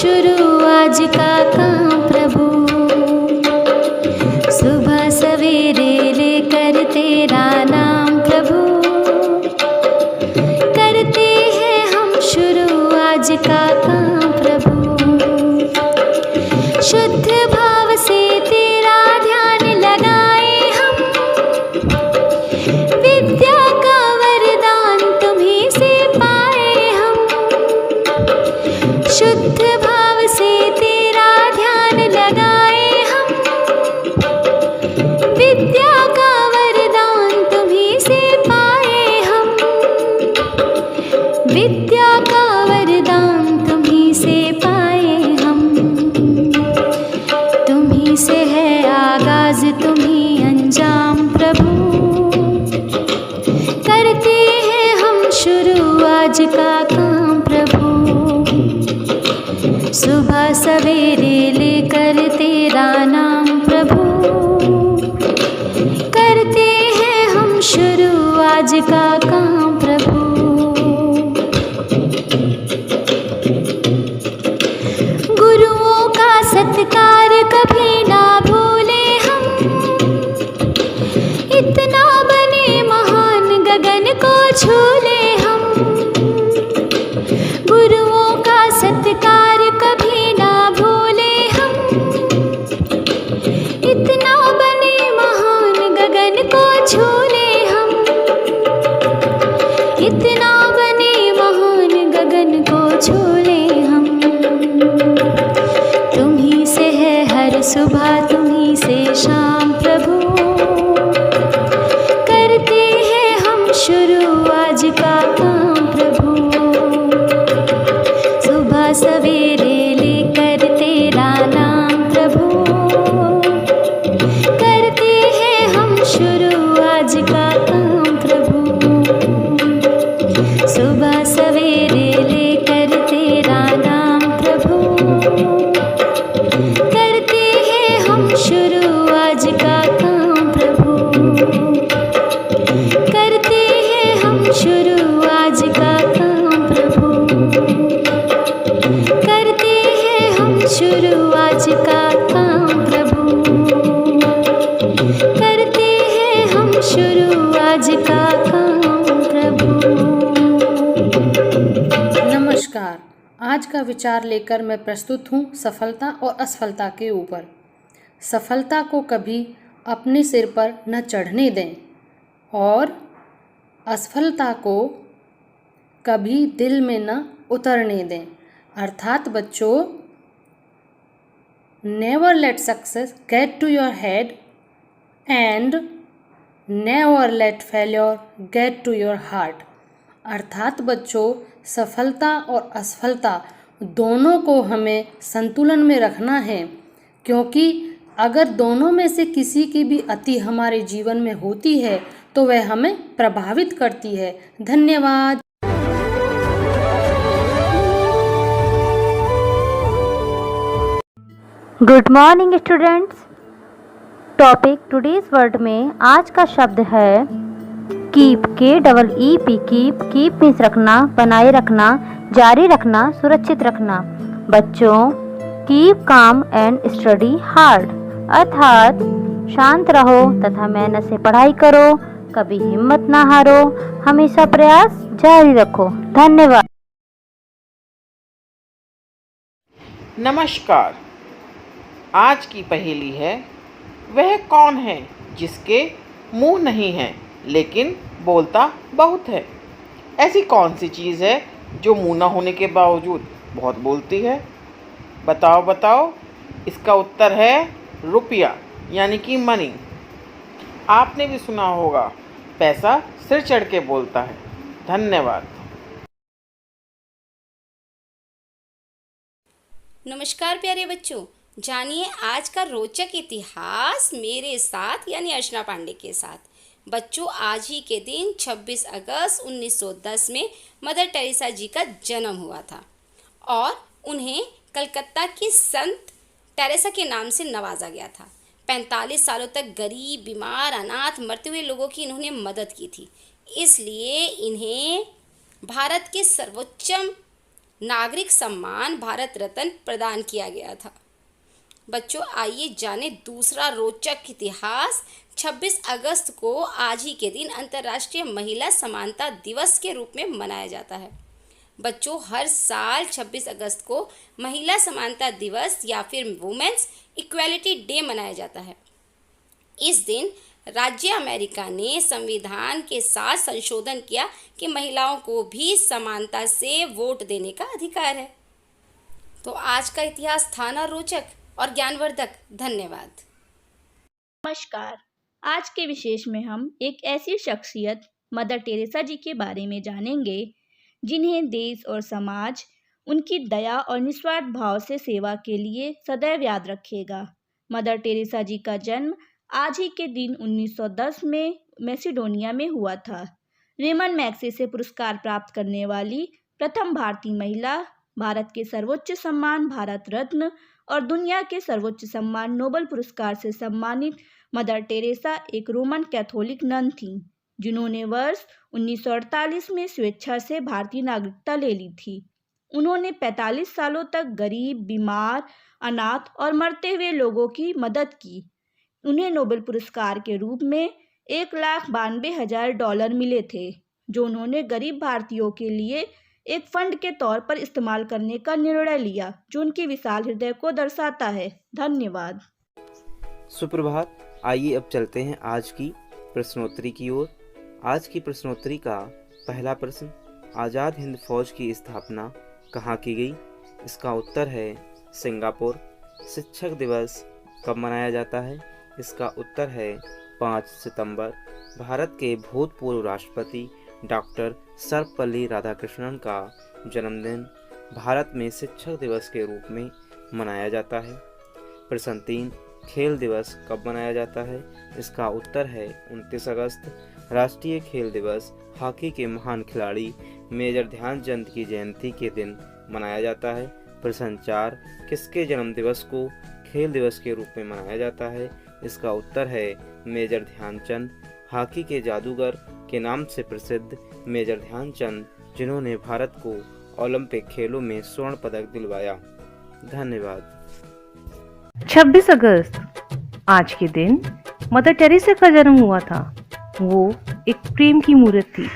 शुरू आज का काम प्रभु। सुबह सवेरे लेकर तेरा नाम प्रभु, करते हैं हम शुरू आज का काम प्रभु। शुद्ध भाव से तेरा ध्यान लगाए हम, विद्या का वरदान तुम्हीं से पाए हम। शुद्ध भाव से तेरा ध्यान लगाए हम, विद्या का वरदान तुम्हीं से पाए हम। विद्या का वरदान तुम्हीं से पाए हम। तुम्हीं से है आगाज तुम्हीं अंजाम प्रभु, करते हैं हम शुरू आज का काम प्रभु। सुबह सवेरे लेकर तेरा नाम प्रभु, करते हैं हम शुरू आज का काम प्रभु। गुरुओं का सत्कार कभी ना भूले हम, इतना बने महान गगन को छू ले हम। गुरुओं का सत्कार कभी ना भूले हम, इतना बने महान गगन को छू ले हम। इतना बने महान गगन को छू ले हम। तुम्हीं से है हर सुबह तुम्हीं से शाम प्रभु, करते हैं हम शुरू आज का काम प्रभु। सुबह सवेरे लेकर तेरा नाम प्रभु, करते हैं हम शुरू आज का काम प्रभु। सुबह सवेरे लेकर तेरा नाम प्रभु, करते हैं हम शुरू आज का काम प्रभु। करते हैं हम शुरू आज का काम प्रभु, करते हैं हम शुरू आज का काम प्रभु। करते हैं हम शुरू आज का काम प्रभु। नमस्कार, आज का विचार लेकर मैं प्रस्तुत हूँ सफलता और असफलता के ऊपर। सफलता को कभी अपने सिर पर न चढ़ने दें और असफलता को कभी दिल में न उतरने दें। अर्थात बच्चों, never let success get to your head and never let failure get to your heart. अर्थात बच्चों, सफलता और असफलता दोनों को हमें संतुलन में रखना है, क्योंकि अगर दोनों में से किसी की भी अति हमारे जीवन में होती है तो वह हमें प्रभावित करती है। धन्यवाद। Good morning students. Topic today's word में आज का शब्द है कीप, KEEP। कीप मीन्स रखना, बनाए रखना, जारी रखना, सुरक्षित रखना। बच्चों, keep calm and study hard, अर्थात शांत रहो तथा मेहनत से पढ़ाई करो, कभी हिम्मत ना हारो, हमेशा प्रयास जारी रखो। धन्यवाद। नमस्कार। आज की पहेली है, वह कौन है जिसके मुंह नहीं है लेकिन बोलता बहुत है। ऐसी कौन सी चीज़ है जो मुंह न होने के बावजूद बहुत बोलती है? बताओ बताओ। इसका उत्तर है रुपया, यानी कि मनी। आपने भी सुना होगा, पैसा सिर चढ़ के बोलता है। धन्यवाद। नमस्कार प्यारे बच्चों, जानिए आज का रोचक इतिहास मेरे साथ यानी अर्चना पांडे के साथ। बच्चों, आज ही के दिन 26 अगस्त 1910 में मदर टेरेसा जी का जन्म हुआ था और उन्हें कलकत्ता की संत टेरेसा के नाम से नवाजा गया था। 45 सालों तक गरीब, बीमार, अनाथ, मरते हुए लोगों की इन्होंने मदद की थी। इसलिए इन्हें भारत के सर्वोच्च नागरिक सम्मान भारत रत्न प्रदान किया गया था। बच्चों, आइए जाने दूसरा रोचक इतिहास। 26 अगस्त को आज ही के दिन अंतर्राष्ट्रीय महिला समानता दिवस के रूप में मनाया जाता है। बच्चों, हर साल 26 अगस्त को महिला समानता दिवस या फिर वुमेन्स इक्वालिटी डे मनाया जाता है। इस दिन राज्य अमेरिका ने संविधान के साथ संशोधन किया कि महिलाओं को भी समानता से वोट देने का अधिकार है। तो आज का इतिहास था ना रोचक और ज्ञानवर्धक। धन्यवाद। नमस्कार। आज के विशेष में हम एक ऐसी शख्सियत मदर टेरेसा जी के बारे में जानेंगे जिन्हें देश और समाज उनकी दया और निस्वार्थ भाव से सेवा के लिए सदैव याद रखेगा। मदर टेरेसा जी का जन्म आज ही के दिन 1910 में मैसेडोनिया में हुआ था। रेमन मैग्सेसे पुरस्कार प्राप्त करने वाली प्रथम भारतीय महिला, भारत के सर्वोच्च सम्मान भारत रत्न और दुनिया के सर्वोच्च सम्मान नोबेल पुरस्कार से सम्मानित मदर टेरेसा एक रोमन कैथोलिक नन थीं, जिन्होंने वर्ष 1948 में स्वेच्छा से भारतीय नागरिकता ले ली थी। उन्होंने 45 सालों तक गरीब, बीमार, अनाथ और मरते हुए लोगों की मदद की। उन्हें नोबेल पुरस्कार के रूप में $1,92,000 मिले थे, जो उन्होंने गरीब भारतीयों के लिए एक फंड के तौर पर इस्तेमाल करने का निर्णय लिया, जो उनके विशाल हृदय को दर्शाता है। धन्यवाद। सुप्रभात। आइए अब चलते हैं आज की प्रश्नोत्तरी की ओर। आज की प्रश्नोत्तरी का पहला प्रश्न, आज़ाद हिंद फौज की स्थापना कहाँ की गई? इसका उत्तर है सिंगापुर। शिक्षक दिवस कब मनाया जाता है? इसका उत्तर है 5 सितंबर। भारत के भूतपूर्व राष्ट्रपति डॉक्टर सर्वपल्ली राधाकृष्णन का जन्मदिन भारत में शिक्षक दिवस के रूप में मनाया जाता है। प्रश्न 3, खेल दिवस कब मनाया जाता है? इसका उत्तर है 29 अगस्त। राष्ट्रीय खेल दिवस हॉकी के महान खिलाड़ी मेजर ध्यानचंद की जयंती के दिन मनाया जाता है। प्रश्न 4, किसके जन्म दिवस को खेल दिवस के रूप में मनाया जाता है? इसका उत्तर है मेजर ध्यानचंद। हॉकी के जादूगर के नाम से प्रसिद्ध मेजर ध्यानचंद, जिन्होंने भारत को ओलंपिक खेलों में स्वर्ण पदक दिलवाया। धन्यवाद। 26 अगस्त आज के दिन मदर टेरेसा का जन्म हुआ था। वो एक प्रेम की मूर्त थी।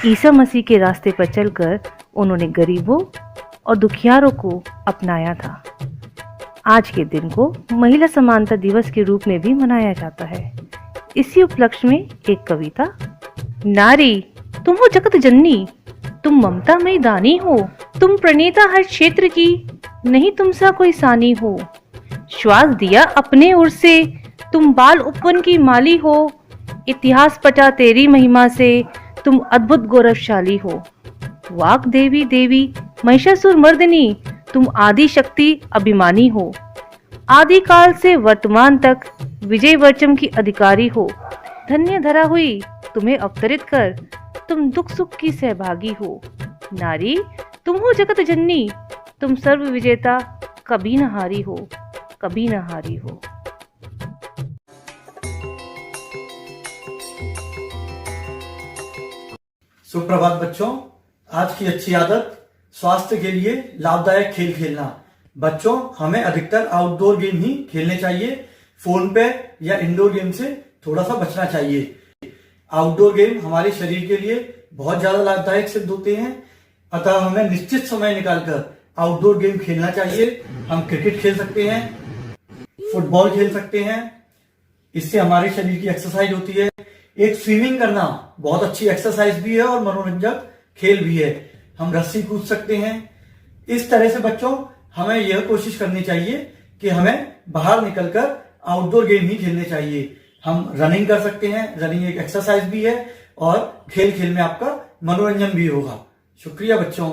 ईसा मसीह के रास्ते पर चलकर उन्होंने गरीबों और दुखियारों को अपनाया था। आज के दिन को महिला समानता दिवस के रूप में भी मनाया जाता है। इसी उपलक्ष्य में एक कविता, नारी तुम हो जगत जननी, तुम ममता में दानी हो, तुम प्रणेता हर क्षेत्र की, नहीं तुम सा कोई सानी हो, श्वास दिया अपने ओर से, तुम बाल उपवन की माली हो, इतिहास पटा तेरी महिमा से, तुम अद्भुत गौरवशाली हो, वाक देवी देवी महिषासुर मर्दिनी, तुम आदि शक्ति अभिमानी हो, आदि काल से वर्तमान तक विजय वर्चम की अधिकारी हो, धन्य धरा हुई तुम्हें अवतरित कर, तुम दुख सुख की सहभागी हो, नारी तुम हो जगत जननी, तुम सर्व विजेता कभी न हारी हो, कभी न हारी हो। सुप्रभात बच्चों। आज की अच्छी आदत, स्वास्थ्य के लिए लाभदायक खेल खेलना। बच्चों, हमें अधिकतर आउटडोर गेम ही खेलने चाहिए। फोन पे या इंडोर गेम से थोड़ा सा बचना चाहिए। आउटडोर गेम हमारे शरीर के लिए बहुत ज्यादा लाभदायक सिद्ध होते हैं, अतः हमें निश्चित समय निकालकर आउटडोर गेम खेलना चाहिए। हम क्रिकेट खेल सकते हैं, फुटबॉल खेल सकते हैं, इससे हमारे शरीर की एक्सरसाइज होती है। एक स्विमिंग करना बहुत अच्छी एक्सरसाइज भी है और मनोरंजक खेल भी है। हम रस्सी कूद सकते हैं। इस तरह से बच्चों, हमें यह कोशिश करनी चाहिए कि हमें बाहर निकलकर आउटडोर गेम ही खेलने चाहिए। हम रनिंग कर सकते हैं, रनिंग एक एक्सरसाइज भी है और खेल खेल में आपका मनोरंजन भी होगा। शुक्रिया बच्चों।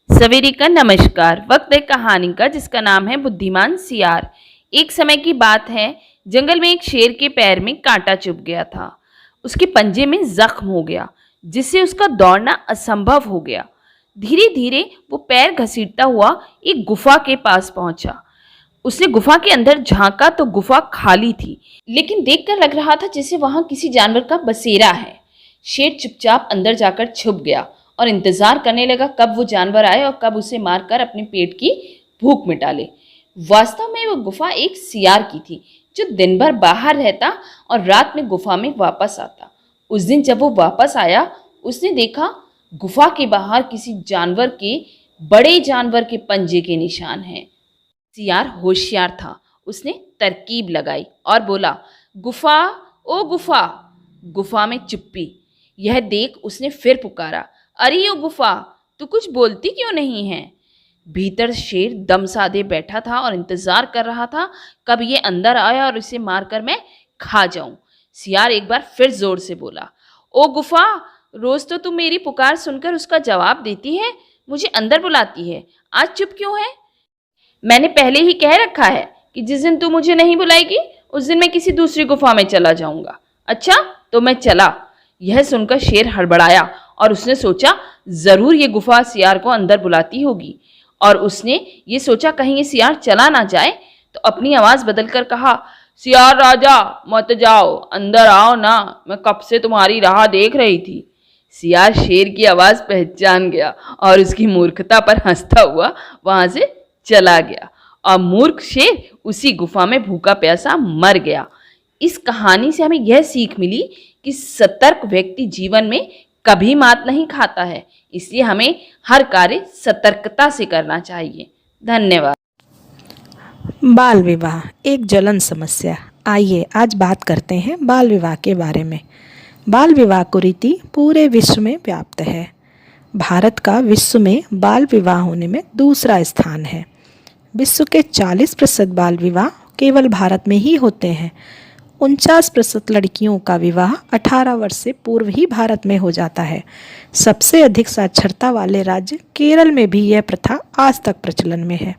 सवेरे का नमस्कार। वक्त है कहानी का, जिसका नाम है बुद्धिमान सियार। एक समय की बात है, जंगल में एक शेर के पैर में कांटा चुभ गया था। उसके पंजे में जख्म हो गया, जिससे उसका दौड़ना असंभव हो गया। धीरे धीरे वो पैर घसीटता हुआ एक गुफा के पास पहुंचा। उसने गुफा के अंदर झांका तो गुफा खाली थी, लेकिन देखकर लग रहा था जैसे वहां किसी जानवर का बसेरा है। शेर चुपचाप अंदर जाकर छुप गया और इंतजार करने लगा कब वो जानवर आए और कब उसे मारकर अपने पेट की भूख मिटा ले। वास्तव में वो गुफा एक सियार की थी जो दिन भर बाहर रहता और रात में गुफा में वापस आता। उस दिन जब वो वापस आया, उसने देखा गुफा के बाहर किसी जानवर के, बड़े जानवर के पंजे के निशान हैं। सियार होशियार था, उसने तरकीब लगाई और बोला, गुफा ओ गुफा। गुफा में चुप्पी। यह देख उसने फिर पुकारा, अरे ओ गुफा, तू कुछ बोलती क्यों नहीं है? भीतर शेर दम साधे बैठा था और इंतजार कर रहा था कब ये अंदर आया और इसे मारकर मैं खा जाऊं। सियार एक बार फिर जोर से बोला, ओ गुफा, रोज तो तू मेरी पुकार सुनकर उसका जवाब देती है, मुझे अंदर बुलाती है, आज चुप क्यों है? मैंने पहले ही कह रखा है कि जिस दिन तू मुझे नहीं बुलाएगी उस दिन मैं किसी दूसरी गुफा में चला जाऊंगा। अच्छा, तो मैं चला। यह सुनकर शेर हड़बड़ाया और उसने सोचा जरूर ये गुफा सियार को अंदर बुलाती होगी, और उसने ये सोचा कहीं ये सियार चला ना जाए, तो अपनी आवाज बदलकर कहा, सियार राजा मत जाओ, अंदर आओ ना, मैं कब से तुम्हारी राह देख रही थी। सियार शेर की आवाज पहचान गया और उसकी मूर्खता पर हंसता हुआ वहां से चला गया, और मूर्ख शेर उसी गुफा में भूखा प्यासा मर गया। इस कहानी से हमें यह सीख मिली कि सतर्क व्यक्ति जीवन में कभी मात नहीं खाता है, इसलिए हमें हर कार्य सतर्कता से करना चाहिए। धन्यवाद। बाल विवाह एक ज्वलन समस्या। आइए आज बात करते हैं बाल विवाह के बारे में। बाल विवाह कुरीति पूरे विश्व में व्याप्त है। भारत का विश्व में बाल विवाह होने में दूसरा स्थान है। विश्व के 40% बाल विवाह केवल भारत में ही होते हैं। 49% लड़कियों का विवाह 18 वर्ष से पूर्व ही भारत में हो जाता है। सबसे अधिक साक्षरता वाले राज्य केरल में भी यह प्रथा आज तक प्रचलन में है।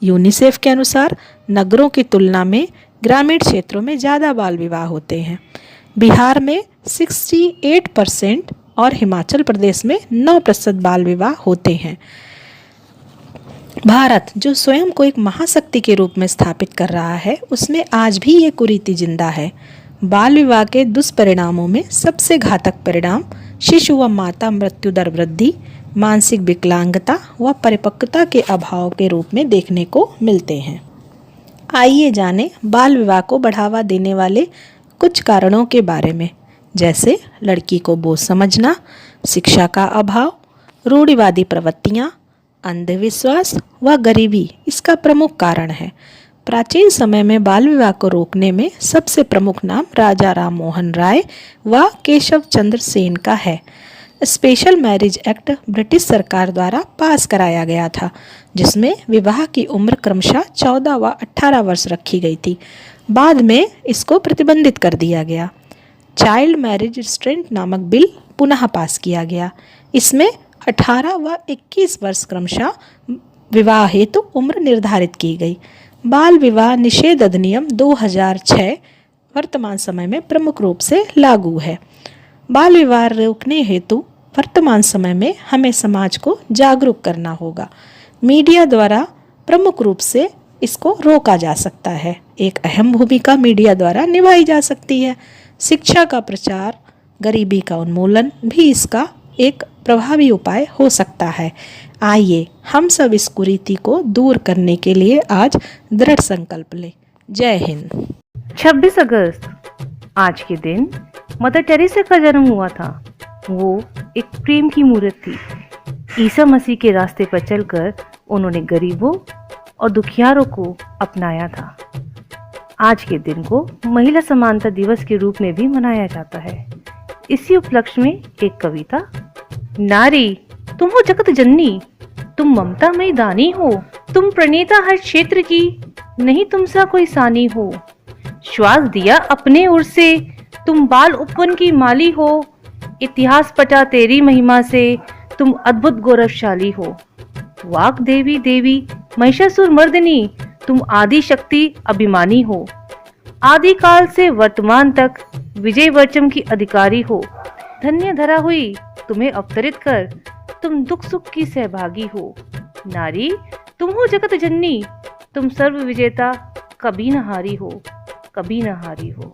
यूनिसेफ के अनुसार नगरों की तुलना में ग्रामीण क्षेत्रों में ज़्यादा बाल विवाह होते हैं। बिहार में 68% और हिमाचल प्रदेश में 9% बाल विवाह होते हैं। भारत जो स्वयं को एक महाशक्ति के रूप में स्थापित कर रहा है, उसमें आज भी ये कुरीति जिंदा है। बाल विवाह के दुष्परिणामों में सबसे घातक परिणाम शिशु व माता मृत्यु दर वृद्धि, मानसिक विकलांगता व परिपक्वता के अभाव के रूप में देखने को मिलते हैं। आइए जानें बाल विवाह को बढ़ावा देने वाले कुछ कारणों के बारे में, जैसे लड़की को बोझ समझना, शिक्षा का अभाव, रूढ़िवादी प्रवृत्तियाँ, अंधविश्वास व गरीबी इसका प्रमुख कारण है। प्राचीन समय में बाल विवाह को रोकने में सबसे प्रमुख नाम राजा राम मोहन राय व केशव चंद्र सेन का है। स्पेशल मैरिज एक्ट ब्रिटिश सरकार द्वारा पास कराया गया था, जिसमें विवाह की उम्र क्रमशः 14 व 18 वर्ष रखी गई थी। बाद में इसको प्रतिबंधित कर दिया गया। चाइल्ड मैरिज रिस्ट्रेंट नामक बिल पुनः पास किया गया। इसमें 18 व 21 वर्ष क्रमशः विवाह हेतु उम्र निर्धारित की गई। बाल विवाह निषेध अधिनियम 2006 वर्तमान समय में प्रमुख रूप से लागू है। बाल विवाह रोकने हेतु वर्तमान समय में हमें समाज को जागरूक करना होगा। मीडिया द्वारा प्रमुख रूप से इसको रोका जा सकता है। एक अहम भूमिका मीडिया द्वारा निभाई जा सकती है। शिक्षा का प्रचार, गरीबी का उन्मूलन भी इसका एक प्रभावी उपाय हो सकता है। आइए हम सब इस कुरीति को दूर करने के लिए आज दृढ़ संकल्प लें। जय हिंद। 26 अगस्त आज के दिन मदर टेरेसा का जन्म हुआ था। वो एक प्रेम की मूर्त थी। ईसा मसीह के रास्ते पर चलकर उन्होंने गरीबों और दुखियारों को अपनाया था। आज के दिन को महिला समानता दिवस के रूप में भी मनाया जाता है। इसी उपलक्ष्य में एक कविता, नारी तुम हो जगत जननी, तुम ममता में दानी हो, तुम प्रणेता हर क्षेत्र की, नहीं तुमसा कोई सानी हो, श्वास दिया अपने ओर से, तुम बाल उपवन की माली हो, इतिहास पटा तेरी महिमा से, तुम अद्भुत गौरवशाली हो, वाक देवी देवी महिषासुर मर्दिनी, तुम आदि शक्ति अभिमानी हो, आदि काल से वर्तमान तक विजय वर्चम की अधिकारी हो, धन्य धरा हुई तुम्हें अवतरित कर, तुम दुख सुख की सहभागी हो, नारी तुम हो जगत जननी, तुम सर्व विजेता कभी न हारी हो, कभी न हारी हो।